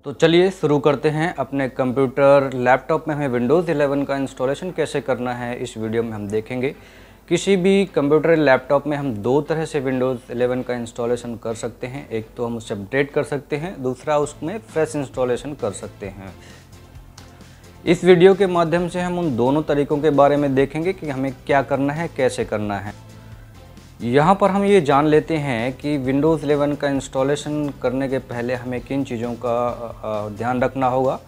तो चलिए शुरू करते हैं। अपने कंप्यूटर लैपटॉप में हमें विंडोज़ 11 का इंस्टॉलेशन कैसे करना है इस वीडियो में हम देखेंगे। किसी भी कंप्यूटर लैपटॉप में हम दो तरह से विंडोज़ 11 का इंस्टॉलेशन कर सकते हैं। एक तो हम उसे अपडेट कर सकते हैं, दूसरा उसमें फ्रेश इंस्टॉलेशन कर सकते हैं। इस वीडियो के माध्यम से हम उन दोनों तरीक़ों के बारे में देखेंगे कि हमें क्या करना है, कैसे करना है। यहाँ पर हम ये जान लेते हैं कि विंडोज़ 11 का इंस्टॉलेशन करने के पहले हमें किन चीज़ों का ध्यान रखना होगा।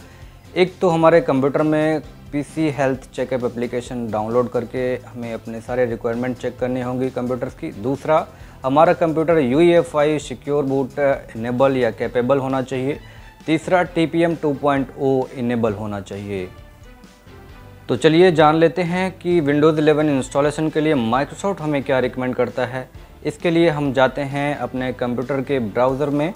एक तो हमारे कंप्यूटर में PC health checkup application download करके हमें अपने सारे रिक्वायरमेंट चेक करनी होंगी कंप्यूटर्स की। दूसरा, हमारा computer UEFI secure boot enable या कैपेबल होना चाहिए। तीसरा, TPM 2.0 इनेबल होना चाहिए। तो चलिए जान लेते हैं कि विंडोज़ 11 इंस्टॉलेशन के लिए माइक्रोसॉफ्ट हमें क्या रिकमेंड करता है। इसके लिए हम जाते हैं अपने कंप्यूटर के ब्राउज़र में,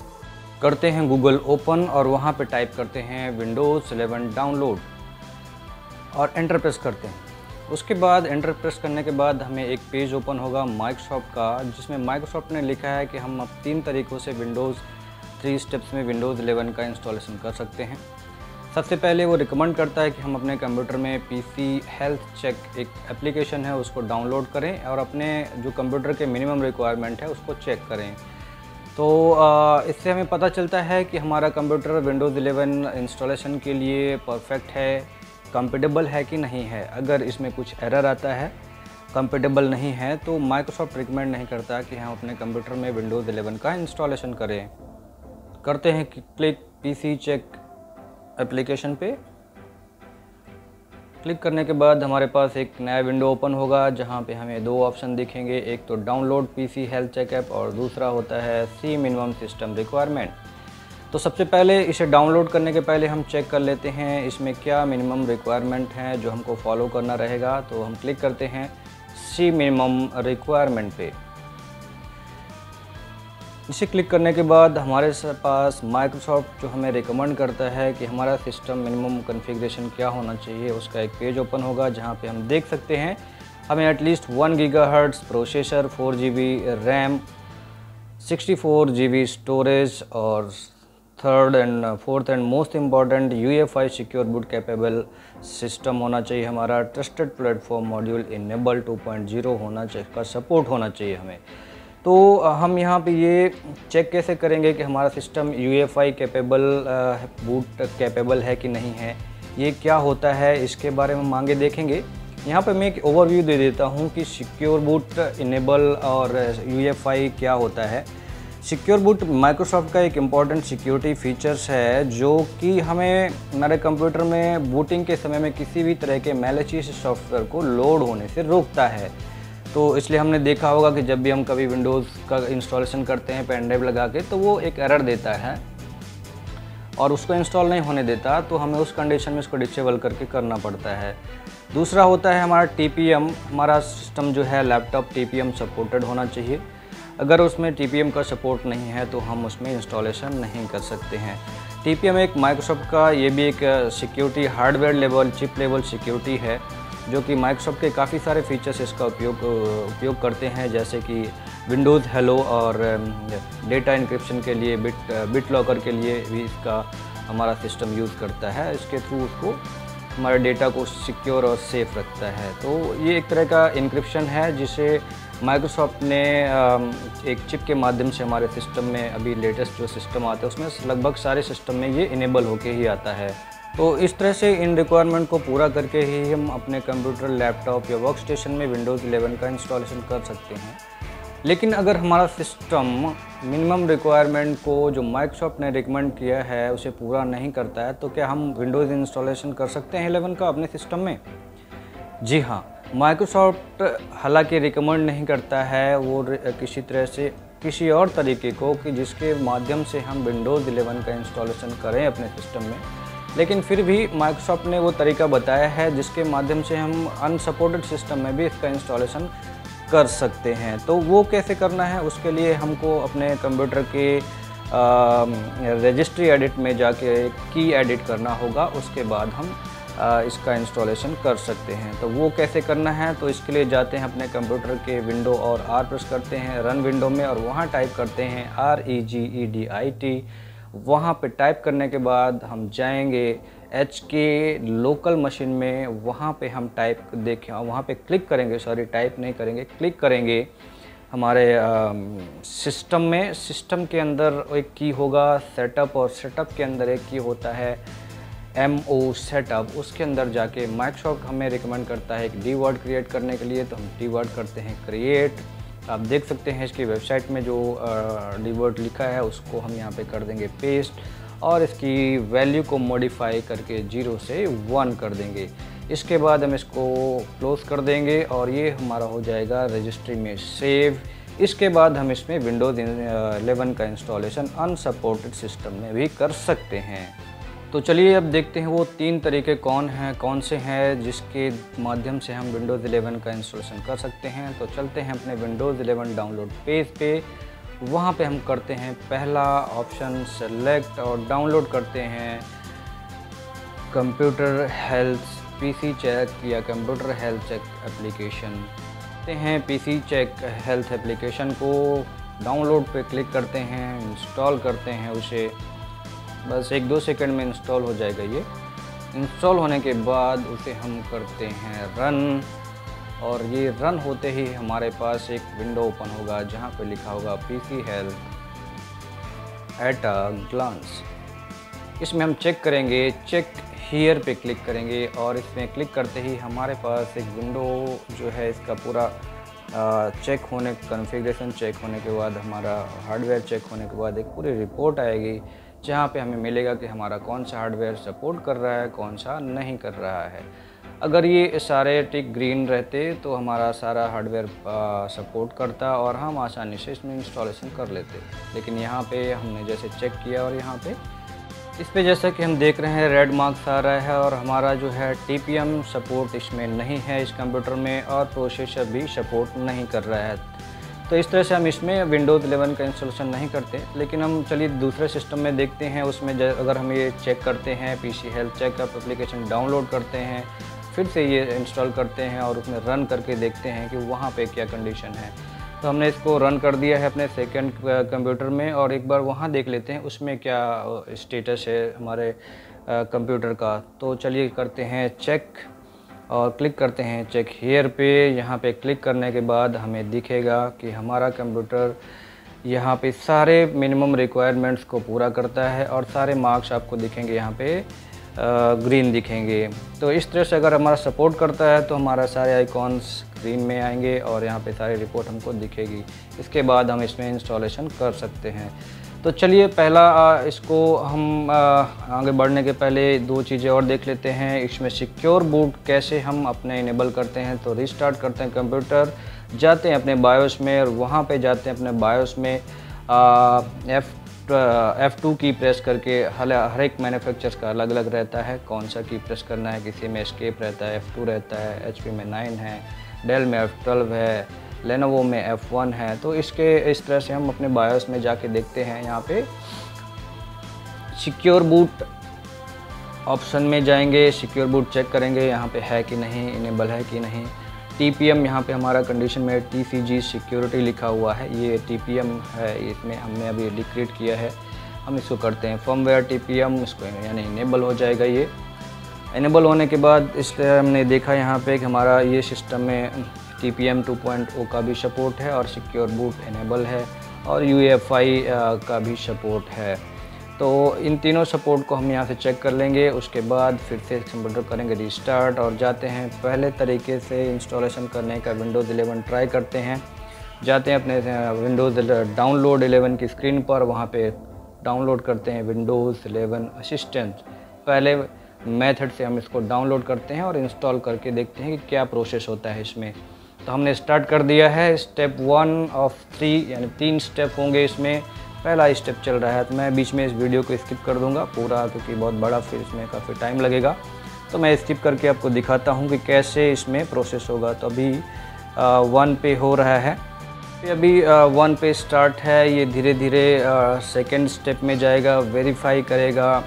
करते हैं गूगल ओपन और वहाँ पे टाइप करते हैं विंडोज़ 11 डाउनलोड और एंटर प्रेस करते हैं। उसके बाद एंटर प्रेस करने के बाद हमें एक पेज ओपन होगा माइक्रोसॉफ्ट का, जिसमें माइक्रोसॉफ्ट ने लिखा है कि हम अब 3 तरीक़ों से 3 स्टेप्स में विंडोज़ 11 का इंस्टॉलेशन कर सकते हैं। सबसे पहले वो रिकमेंड करता है कि हम अपने कंप्यूटर में पीसी हेल्थ चेक एक एप्लीकेशन है उसको डाउनलोड करें और अपने जो कंप्यूटर के मिनिमम रिक्वायरमेंट है उसको चेक करें। तो इससे हमें पता चलता है कि हमारा कंप्यूटर विंडोज़ 11 इंस्टॉलेशन के लिए परफेक्ट है, कंपेटेबल है कि नहीं है। अगर इसमें कुछ एरर आता है, कंपेटेबल नहीं है, तो माइक्रोसॉफ्ट रिकमेंड नहीं करता कि हम अपने कंप्यूटर में विंडोज़ 11 का इंस्टॉलेशन करें। करते हैं क्लिक पीसी चेक एप्लीकेशन पे। क्लिक करने के बाद हमारे पास एक नया विंडो ओपन होगा जहां पे हमें 2 ऑप्शन दिखेंगे। एक तो डाउनलोड पीसी हेल्थ चेकअप और दूसरा होता है सी मिनिमम सिस्टम रिक्वायरमेंट। तो सबसे पहले इसे डाउनलोड करने के पहले हम चेक कर लेते हैं इसमें क्या मिनिमम रिक्वायरमेंट है जो हमको फॉलो करना रहेगा। तो हम क्लिक करते हैं सी मिनिमम रिक्वायरमेंट पे। इसे क्लिक करने के बाद हमारे पास माइक्रोसॉफ्ट जो हमें रिकमेंड करता है कि हमारा सिस्टम मिनिमम कॉन्फ़िगरेशन क्या होना चाहिए, उसका एक पेज ओपन होगा जहां पे हम देख सकते हैं हमें at least 1 gigahertz processor, 4 GB RAM, 64 GB storage और third and fourth and most important UEFI secure boot capable system होना चाहिए। हमारा ट्रस्टेड प्लेटफॉर्म मॉड्यूल इनेबल 2.0 होना चाहिए, का सपोर्ट होना चाहिए हमें। तो हम यहाँ पे ये चेक कैसे करेंगे कि हमारा system UEFI capable boot capable है कि नहीं है, ये क्या होता है, इसके बारे में हम आगे देखेंगे। यहाँ पे मैं एक ओवरव्यू दे देता हूँ कि सिक्योर बूट इनेबल और UEFI क्या होता है। सिक्योर बूट माइक्रोसॉफ्ट का एक इम्पॉर्टेंट सिक्योरिटी फीचर्स है जो कि हमें हमारे कंप्यूटर में बूटिंग के समय में किसी भी तरह के मैलिशियस सॉफ्टवेयर को लोड होने से रोकता है। तो इसलिए हमने देखा होगा कि जब भी हम कभी विंडोज़ का इंस्टॉलेशन करते हैं पेन ड्राइव लगा के, तो वो एक एरर देता है और उसको इंस्टॉल नहीं होने देता, तो हमें उस कंडीशन में इसको डिसेबल करके करना पड़ता है। दूसरा होता है हमारा TPM। हमारा सिस्टम जो है लैपटॉप TPM सपोर्टेड होना चाहिए। अगर उसमें TPM का सपोर्ट नहीं है तो हम उसमें इंस्टॉलेशन नहीं कर सकते हैं। TPM एक माइक्रोसॉफ्ट का ये भी एक security hardware level, chip level security है जो कि माइक्रोसॉफ्ट के काफ़ी सारे फीचर्स इसका उपयोग करते हैं, जैसे कि विंडोज़ हेलो और डेटा इंक्रिप्शन के लिए बिट लॉकर के लिए भी इसका हमारा सिस्टम यूज़ करता है। इसके थ्रू उसको हमारे डेटा को सिक्योर और सेफ रखता है। तो ये एक तरह का इंक्रिप्शन है जिसे माइक्रोसॉफ्ट ने एक चिप के माध्यम से हमारे सिस्टम में, अभी लेटेस्ट जो सिस्टम आते हैं उसमें लगभग सारे सिस्टम में ये इनेबल होके ही आता है। तो इस तरह से इन रिक्वायरमेंट को पूरा करके ही हम अपने कंप्यूटर, लैपटॉप या वर्क स्टेशन में विंडोज़ 11 का इंस्टॉलेशन कर सकते हैं। लेकिन अगर हमारा सिस्टम मिनिमम रिक्वायरमेंट को जो माइक्रोसॉफ्ट ने रिकमेंड किया है उसे पूरा नहीं करता है, तो क्या हम विंडोज़ इंस्टॉलेशन कर सकते हैं 11 का अपने सिस्टम में? जी हाँ, माइक्रोसॉफ्ट हालांकि रिकमेंड नहीं करता है वो किसी तरह से किसी और तरीके को कि जिसके माध्यम से हम विंडोज़ 11 का इंस्टॉलेशन करें अपने सिस्टम में, लेकिन फिर भी माइक्रोसॉफ्ट ने वो तरीका बताया है जिसके माध्यम से हम अनसपोर्टेड सिस्टम में भी इसका इंस्टॉलेशन कर सकते हैं। तो वो कैसे करना है, उसके लिए हमको अपने कंप्यूटर के रजिस्ट्री एडिट में जाके की एडिट करना होगा। उसके बाद हम इसका इंस्टॉलेशन कर सकते हैं। तो वो कैसे करना है, तो इसके लिए जाते हैं अपने कंप्यूटर के विंडो और R प्रेस करते हैं रन विंडो में और वहाँ टाइप करते हैं REGEDIT वहाँ पे टाइप करने के बाद हम जाएंगे HK लोकल मशीन में, वहाँ पे हम टाइप देखें, वहाँ पे क्लिक करेंगे, सॉरी टाइप नहीं करेंगे, क्लिक करेंगे हमारे सिस्टम में। सिस्टम के अंदर एक की होगा सेटअप, और सेटअप के अंदर एक की होता है MO सेटअप। उसके अंदर जाके माइक्रोसॉफ्ट हमें रिकमेंड करता है एक डी वर्ड क्रिएट करने के लिए, तो हम डी वर्ड करते हैं क्रिएट। आप देख सकते हैं इसकी वेबसाइट में जो डी वर्ड लिखा है उसको हम यहाँ पे कर देंगे पेस्ट, और इसकी वैल्यू को मॉडिफाई करके 0 से 1 कर देंगे। इसके बाद हम इसको क्लोज कर देंगे और ये हमारा हो जाएगा रजिस्ट्री में सेव। इसके बाद हम इसमें विंडोज़ 11 का इंस्टॉलेशन अनसपोर्टेड सिस्टम में भी कर सकते हैं। तो चलिए अब देखते हैं वो 3 तरीके कौन से हैं जिसके माध्यम से हम विंडोज़ 11 का इंस्टॉलेशन कर सकते हैं। तो चलते हैं अपने विंडोज़ 11 डाउनलोड पेज पे, वहाँ पे हम करते हैं पहला ऑप्शन सेलेक्ट और डाउनलोड करते हैं कंप्यूटर हेल्थ PC चेक या कंप्यूटर हेल्थ चेक एप्लीकेशन। करते हैं PC चेक हेल्थ एप्लीकेशन को, डाउनलोड पे क्लिक करते हैं, इंस्टॉल करते हैं उसे, बस 1-2 सेकंड में इंस्टॉल हो जाएगा। ये इंस्टॉल होने के बाद उसे हम करते हैं रन, और ये रन होते ही हमारे पास एक विंडो ओपन होगा जहाँ पे लिखा होगा PC health at a glance. इसमें हम चेक करेंगे, चेक हियर पे क्लिक करेंगे, और इसमें क्लिक करते ही हमारे पास एक विंडो जो है इसका पूरा चेक होने, कॉन्फ़िगरेशन चेक होने के बाद, हमारा हार्डवेयर चेक होने के बाद एक पूरी रिपोर्ट आएगी जहाँ पे हमें मिलेगा कि हमारा कौन सा हार्डवेयर सपोर्ट कर रहा है, कौन सा नहीं कर रहा है। अगर ये सारे टिक ग्रीन रहते तो हमारा सारा हार्डवेयर सपोर्ट करता और हम आसानी से इसमें इंस्टॉलेशन कर लेते। लेकिन यहाँ पे हमने जैसे चेक किया और यहाँ पे इस पे जैसा कि हम देख रहे हैं रेड मार्क्स आ रहा है, और हमारा जो है TPM सपोर्ट इसमें नहीं है इस कंप्यूटर में, और प्रोसेसर भी सपोर्ट नहीं कर रहा है। तो इस तरह से हम इसमें विंडोज़ 11 का इंस्टॉलेशन नहीं करते। लेकिन हम चलिए दूसरे सिस्टम में देखते हैं, उसमें अगर हम ये चेक करते हैं PC health checkup application download करते हैं, फिर से ये इंस्टॉल करते हैं और उसमें रन करके देखते हैं कि वहाँ पे क्या कंडीशन है। तो हमने इसको रन कर दिया है अपने सेकंड कंप्यूटर में, और एक बार वहाँ देख लेते हैं उसमें क्या स्टेटस है हमारे कंप्यूटर का। तो चलिए करते हैं चेक और क्लिक करते हैं चेक हियर पे। यहाँ पे क्लिक करने के बाद हमें दिखेगा कि हमारा कंप्यूटर यहाँ पे सारे मिनिमम रिक्वायरमेंट्स को पूरा करता है, और सारे मार्क्स आपको दिखेंगे यहाँ पे ग्रीन दिखेंगे। तो इस तरह से अगर हमारा सपोर्ट करता है तो हमारा सारे आइकॉन्स ग्रीन में आएंगे और यहाँ पे सारी रिपोर्ट हमको दिखेगी। इसके बाद हम इसमें इंस्टॉलेशन कर सकते हैं। तो चलिए पहला इसको हम आगे बढ़ने के पहले 2 चीज़ें और देख लेते हैं। इसमें सिक्योर बूट कैसे हम अपने इनेबल करते हैं। तो रिस्टार्ट करते हैं कंप्यूटर, जाते हैं अपने बायोस में, और वहाँ पे जाते हैं अपने बायोस में F2 की प्रेस करके, हर एक मैन्युफैक्चरर्स का अलग अलग रहता है कौन सा की प्रेस करना है। किसी में एस्केप रहता है, F2 रहता है, HP में 9 है, डेल में F12 है, लेनोवो में F1 है। तो इस तरह से हम अपने बायोस में जाके देखते हैं। यहाँ पे सिक्योर बूट ऑप्शन में जाएंगे, सिक्योर बूट चेक करेंगे यहाँ पे है कि नहीं, इनेबल है कि नहीं। TPM यहाँ पे हमारा कंडीशन में TCG सिक्योरिटी लिखा हुआ है, ये TPM है, इसमें हमने अभी डिक्रीट किया है। हम इसको करते हैं फर्मवेयर TPM, इसको यानी इनेबल हो जाएगा। ये इनेबल होने के बाद इस तरह हमने देखा यहाँ पे कि हमारा ये सिस्टम में TPM 2.0 का भी सपोर्ट है, और सिक्योर बूट इनेबल है, और UEFI का भी सपोर्ट है। तो इन तीनों सपोर्ट को हम यहाँ से चेक कर लेंगे। उसके बाद फिर से कंप्यूटर करेंगे रिस्टार्ट, और जाते हैं पहले तरीके से इंस्टॉलेशन करने का विंडोज़ 11 ट्राई करते हैं। जाते हैं अपने विंडोज़ डाउनलोड 11 की स्क्रीन पर, वहाँ पे डाउनलोड करते हैं विंडोज़ 11 असिस्टेंट। पहले मेथड से हम इसको डाउनलोड करते हैं और इंस्टॉल करके देखते हैं कि क्या प्रोसेस होता है इसमें। तो हमने स्टार्ट कर दिया है। स्टेप 1 ऑफ 3 यानी 3 स्टेप होंगे इसमें। पहला स्टेप चल रहा है, तो मैं बीच में इस वीडियो को स्किप कर दूंगा पूरा, क्योंकि बहुत बड़ा फिर इसमें काफ़ी टाइम लगेगा। तो मैं स्किप करके आपको दिखाता हूं कि कैसे इसमें प्रोसेस होगा। तो अभी 1 पे हो रहा है, अभी 1 पे स्टार्ट है। ये धीरे धीरे सेकेंड स्टेप में जाएगा, वेरीफाई करेगा,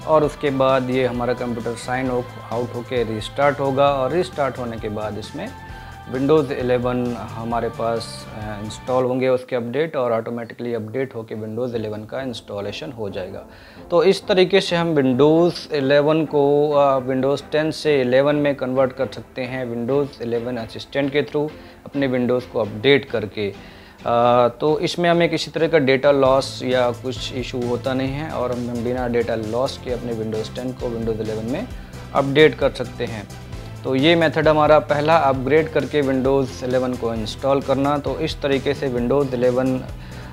और उसके बाद ये हमारा कंप्यूटर साइन आउट होके रिस्टार्ट होगा, और रिस्टार्ट होने के बाद इसमें विंडोज़ 11 हमारे पास इंस्टॉल होंगे उसके अपडेट, और ऑटोमेटिकली अपडेट होकर विंडोज़ 11 का इंस्टॉलेशन हो जाएगा। तो इस तरीके से हम विंडोज़ 11 को विंडोज़ 10 से 11 में कन्वर्ट कर सकते हैं विंडोज़ 11 असिस्टेंट के थ्रू, अपने विंडोज़ को अपडेट करके। तो इसमें हमें किसी तरह का डेटा लॉस या कुछ इशू होता नहीं है, और हम बिना डेटा लॉस के अपने विंडोज़ 10 को विंडोज़ 11 में अपडेट कर सकते हैं। तो ये मेथड हमारा पहला, अपग्रेड करके विंडोज़ 11 को इंस्टॉल करना। तो इस तरीके से विंडोज़ 11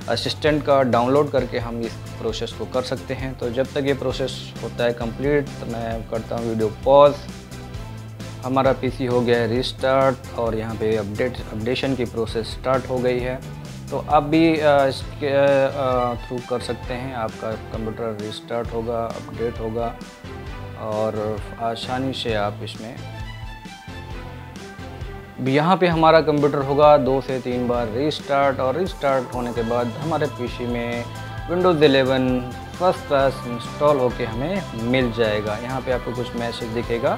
असिस्टेंट का डाउनलोड करके हम इस प्रोसेस को कर सकते हैं। तो जब तक ये प्रोसेस होता है कंप्लीट, तो मैं करता हूँ वीडियो पॉज। हमारा पीसी हो गया है रिस्टार्ट, और यहाँ पे अपडेशन की प्रोसेस स्टार्ट हो गई है। तो आप भी इसके थ्रू कर सकते हैं, आपका कंप्यूटर रिस्टार्ट होगा, अपडेट होगा, और आसानी से आप इसमें यहाँ पे हमारा कंप्यूटर होगा 2 से 3 बार रिस्टार्ट, और रिस्टार्ट होने के बाद हमारे पीसी में विंडोज़ 11 फर्स्ट क्लास इंस्टॉल होके हमें मिल जाएगा। यहाँ पे आपको कुछ मैसेज दिखेगा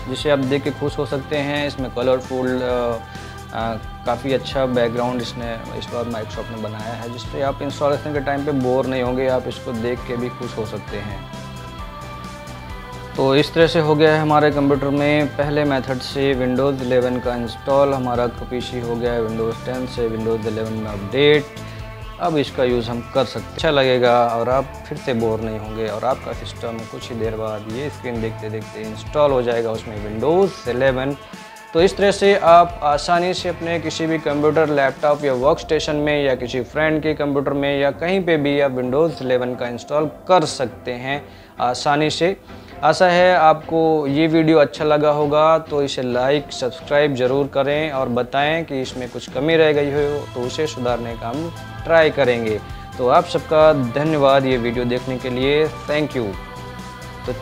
जिसे आप देख के खुश हो सकते हैं। इसमें कलरफुल काफ़ी अच्छा बैकग्राउंड इस बार माइक्रोसॉफ्ट ने बनाया है, जिससे आप इंस्टॉलेशन के टाइम पे बोर नहीं होंगे, आप इसको देख के भी खुश हो सकते हैं। तो इस तरह से हो गया है हमारे कंप्यूटर में पहले मेथड से विंडोज़ 11 का इंस्टॉल। हमारा पीसी हो गया है विंडोज़ 10 से विंडोज़ 11 में अपडेट। अब इसका यूज़ हम कर सकते हैं, अच्छा लगेगा, और आप फिर से बोर नहीं होंगे, और आपका सिस्टम कुछ ही देर बाद ये स्क्रीन देखते देखते इंस्टॉल हो जाएगा उसमें विंडोज़ 11। तो इस तरह से आप आसानी से अपने किसी भी कंप्यूटर, लैपटॉप या वर्क स्टेशन में, या किसी फ्रेंड के कंप्यूटर में, या कहीं पे भी आप विंडोज़ 11 का इंस्टॉल कर सकते हैं आसानी से। आशा है आपको ये वीडियो अच्छा लगा होगा, तो इसे लाइक सब्सक्राइब ज़रूर करें, और बताएं कि इसमें कुछ कमी रह गई हो तो उसे सुधारने का हम ट्राई करेंगे। तो आप सबका धन्यवाद ये वीडियो देखने के लिए, थैंक यू। तो